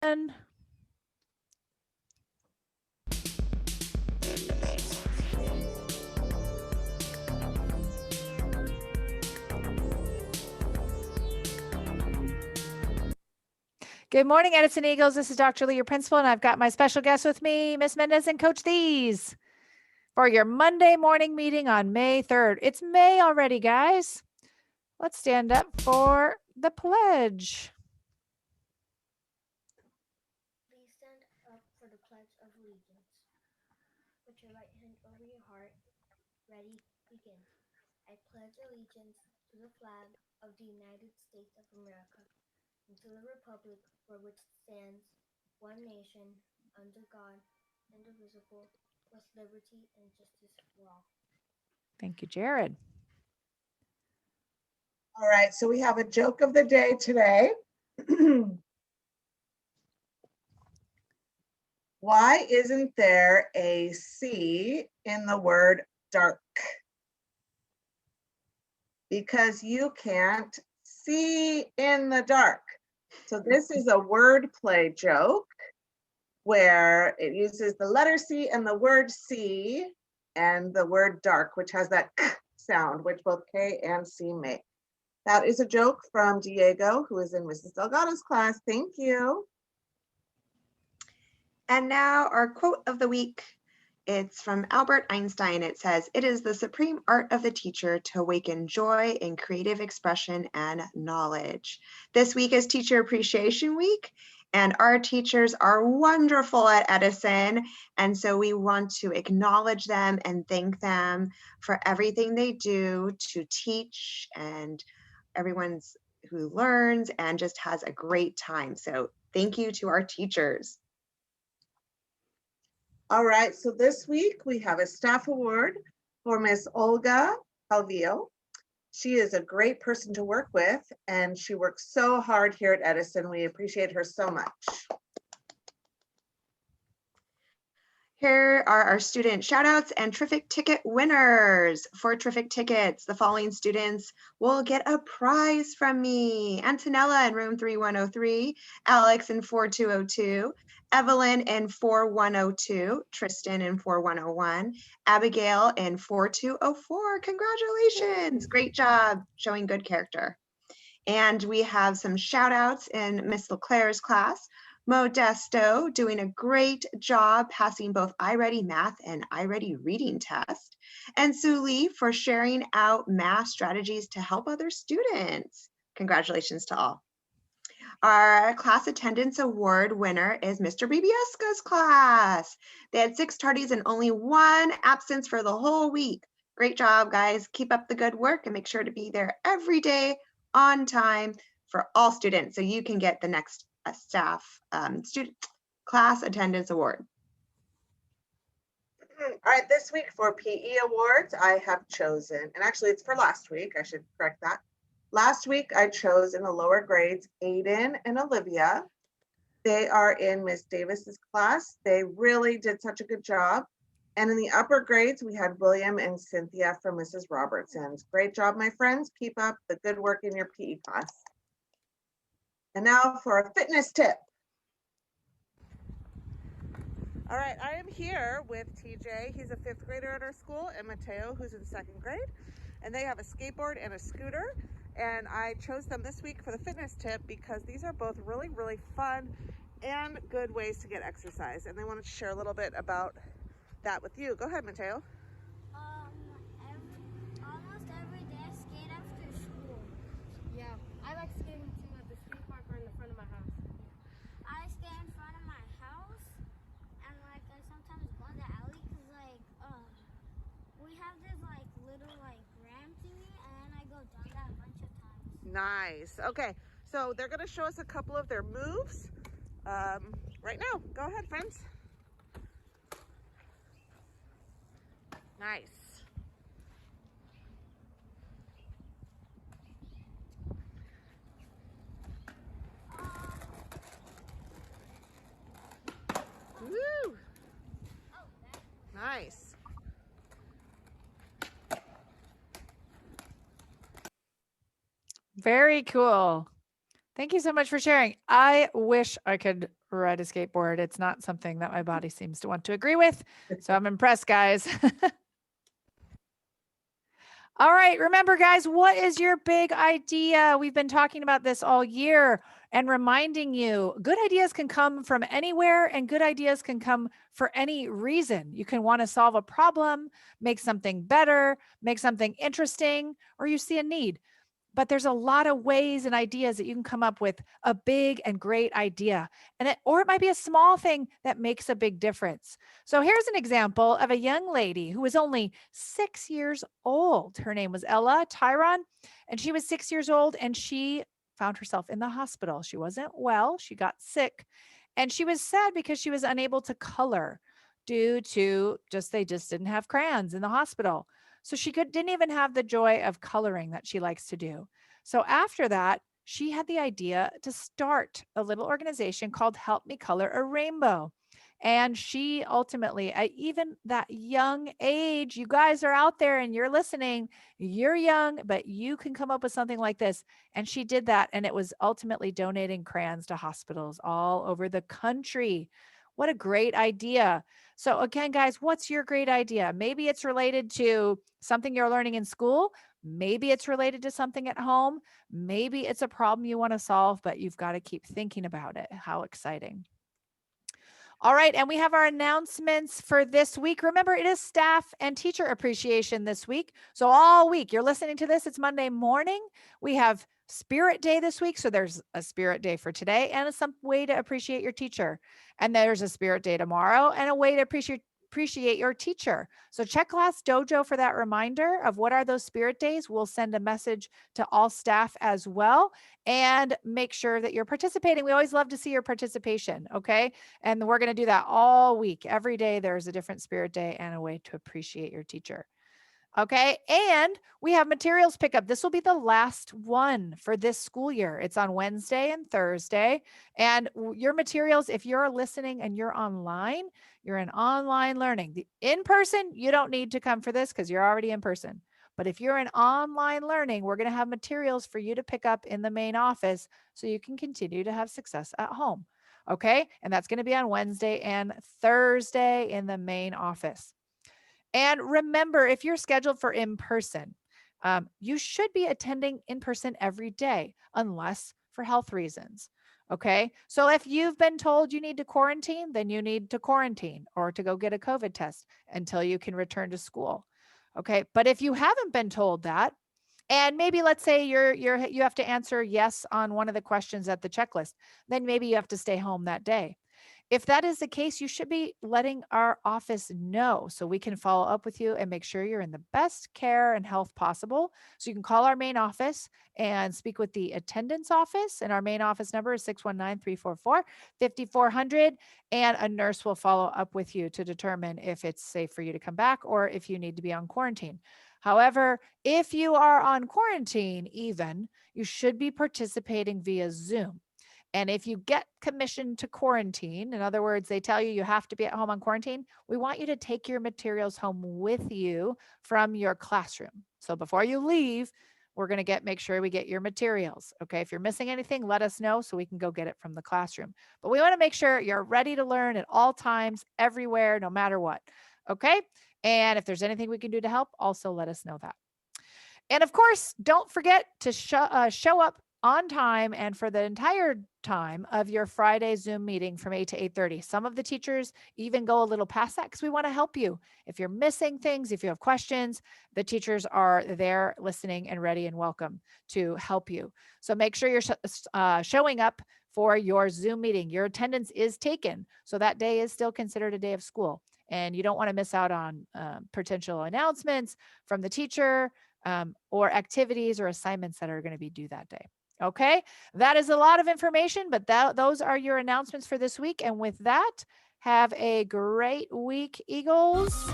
Good morning, Edison Eagles. This is Dr. Lee, your principal, and I've got my special guest with me, Miss Mendez and Coach Thies, for your Monday morning meeting on May 3rd. It's May already, guys. Let's stand up for the pledge. Please stand up for the Pledge of Allegiance. Put your right hand over your heart. Ready, begin. I pledge allegiance to the flag of the United States of America and to the republic for which it stands, one nation, under God, indivisible, with liberty and justice for all. Thank you, Jared. All right, so we have a joke of the day today. Why isn't there a C in the word dark? Because you can't see in the dark. So this is a wordplay joke where it uses the letter C and the word see and the word dark, which has that k sound, which both K and C make. That is a joke from Diego, who is in Mrs. Delgado's class. Thank you. And now our quote of the week. It's from Albert Einstein. It says, "It is the supreme art of the teacher to awaken joy in creative expression and knowledge." This week is Teacher Appreciation Week, and our teachers are wonderful at Edison. And so we want to acknowledge them and thank them for everything they do to teach, and everyone who learns and just has a great time. So thank you to our teachers. All right, so this week we have a staff award for Miss Olga Calvillo. She is a great person to work with, and she works so hard here at Edison. We appreciate her so much. Here are our student shout outs and Terrific Ticket winners. For Terrific Tickets, the following students will get a prize from me: Antonella in room 3103, Alex in 4202, Evelyn in 4102, Tristan in 4101, Abigail in 4204. Congratulations. Great job showing good character. And we have some shout outs in Miss LeClaire's class. Modesto doing a great job passing both iReady Math and iReady Reading test. And Sue Lee for sharing out math strategies to help other students. Congratulations to all. Our class attendance award winner is Mr. Bibieska's class. They had 6 tardies and only 1 absence for the whole week. Great job, guys. Keep up the good work and make sure to be there every day on time for all students so you can get the next staff student class attendance award. All right, this week for PE awards, I have chosen, and actually it's for last week, I should correct that. Last week I chose in the lower grades, Aiden and Olivia. They are in Miss Davis's class. They really did such a good job. And in the upper grades, we had William and Cynthia from Mrs. Robertson's. Great job, my friends. Keep up the good work in your PE class. And now for a fitness tip. All right, I am here with TJ. He's a 5th grader at our school, and Mateo, who's in 2nd grade. And they have a skateboard and a scooter. And I chose them this week for the fitness tip because these are both really, really fun and good ways to get exercise. And they wanted to share a little bit about that with you. Go ahead, Mateo. Almost every day I skate after school. Yeah, I like skating too at the skate park or in the front of my house. I stay in front of my house, and I sometimes go in the alley because we have this little ramp thingy, and I go down that a bunch of times. Nice. Okay, so they're going to show us a couple of their moves right now. Go ahead, friends. Nice. Woo! Nice. Very cool. Thank you so much for sharing. I wish I could ride a skateboard. It's not something that my body seems to want to agree with. So I'm impressed, guys. All right. Remember, guys, what is your big idea? We've been talking about this all year and reminding you good ideas can come from anywhere and good ideas can come for any reason. You can want to solve a problem, make something better, make something interesting, or you see a need. But there's a lot of ways and ideas that you can come up with a big and great idea. Or it might be a small thing that makes a big difference. So here's an example of a young lady who was only 6 years old. Her name was Ella Tyron, and she was 6 years old and she found herself in the hospital. She wasn't well, she got sick, and she was sad because she was unable to color due to they just didn't have crayons in the hospital. So she didn't even have the joy of coloring that she likes to do. So after that, she had the idea to start a little organization called Help Me Color a Rainbow. And she ultimately, at even that young age, you guys are out there and you're listening, you're young, but you can come up with something like this. And she did that. And it was ultimately donating crayons to hospitals all over the country. What a great idea. So again, guys, what's your great idea? Maybe it's related to something you're learning in school. Maybe it's related to something at home. Maybe it's a problem you want to solve, but you've got to keep thinking about it. How exciting. All right, and we have our announcements for this week. Remember, it is staff and teacher appreciation this week. So all week, you're listening to this, it's Monday morning. We have Spirit Day this week. So there's a Spirit Day for today and some way to appreciate your teacher. And there's a Spirit Day tomorrow and a way to appreciate your teacher. So check Class Dojo for that reminder of what are those Spirit Days. We'll send a message to all staff as well and make sure that you're participating. We always love to see your participation, okay? And we're going to do that all week. Every day there's a different Spirit Day and a way to appreciate your teacher. Okay. And we have materials pickup. This will be the last one for this school year. It's on Wednesday and Thursday. And your materials, if you're listening and you're online, you're in online learning. The in person, you don't need to come for this because you're already in person. But if you're in online learning, we're going to have materials for you to pick up in the main office so you can continue to have success at home. Okay. And that's going to be on Wednesday and Thursday in the main office. And remember, if you're scheduled for in-person, you should be attending in person every day, unless for health reasons. Okay. So if you've been told you need to quarantine, then you need to quarantine or to go get a COVID test until you can return to school. Okay. But if you haven't been told that, and maybe let's say you have to answer yes on one of the questions at the checklist, then maybe you have to stay home that day. If that is the case, you should be letting our office know so we can follow up with you and make sure you're in the best care and health possible. So you can call our main office and speak with the attendance office. And our main office number is 619-344-5400. And a nurse will follow up with you to determine if it's safe for you to come back or if you need to be on quarantine. However, if you are on quarantine, you should be participating via Zoom. And if you get commissioned to quarantine, in other words, they tell you you have to be at home on quarantine, we want you to take your materials home with you from your classroom. So before you leave, we're going to make sure we get your materials. Okay. If you're missing anything, let us know so we can go get it from the classroom. But we want to make sure you're ready to learn at all times, everywhere, no matter what. Okay. And if there's anything we can do to help, also let us know that. And of course, don't forget to show up on time and for the entire time of your Friday Zoom meeting from 8 to 8:30. Some of the teachers even go a little past that because we want to help you. If you're missing things, if you have questions, the teachers are there listening and ready and welcome to help you. So make sure you're showing up for your Zoom meeting. Your attendance is taken. So that day is still considered a day of school. And you don't want to miss out on potential announcements from the teacher or activities or assignments that are going to be due that day. Okay, that is a lot of information, but those are your announcements for this week. And with that, have a great week, Eagles.